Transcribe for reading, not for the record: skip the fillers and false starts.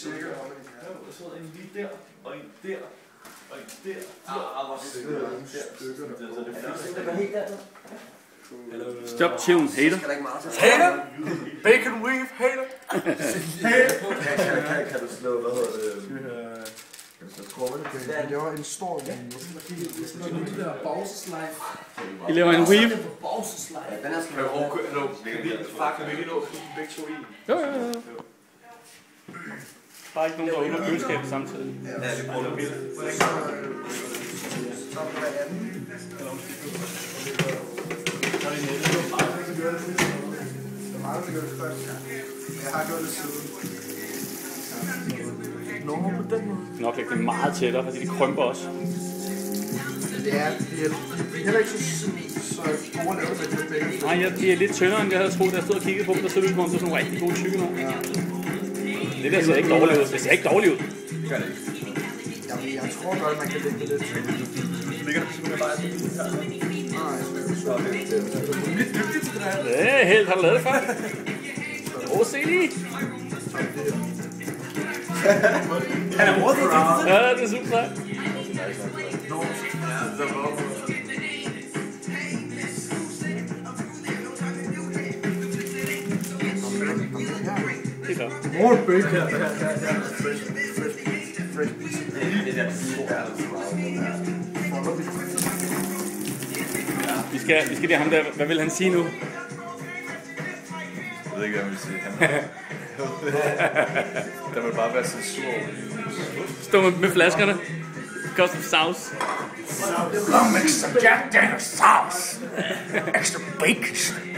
tjekker om det her. Der sidder en lige der, og en der, og en der. Hvor stykker der. Det var helt dernede. Stop tune, hater. Hater! Bacon weave, hater! Kan du slå, hvad hedder det? Kan du slå trommerne på en? Det var en stor linje. I laver en weave. Den er sådan Kan vi ikke nå begge to i? Jo. Bare ikke nogen, der åbner køleskabet samtidig. Ja, det prøver du vildt. Jeg har gjort det siden. Nå, på den måde. Nok lægge det meget tættere, fordi det krymper også. Det er heller ikke så store lavet med det begge. Nej, de er lidt tyndere, end jeg havde troet, da jeg stod og kiggede på dem. Der stod ud som om, det er sådan nogle rigtig gode tykke nogle. Det der ser ikke dårligt ud. Det ser ikke dårligt ud. Gør det ikke. Jamen, jeg tror godt, man kan lægge det lidt til. Ligger der simpelthen bare sådan her? Ja, helt har du lavet det før? Se lige. Han er mordet. Ja, det er super sejt. Det er godt. More bacon. Vi skal lige ham der. Hvad vil han sige nu? Jeg ved ikke, hvad jeg vil sige. Der vil bare være så sur. Stå med flaskerne. Custom sauce. Long mix of Jack Daniels sauce. Extra bacon.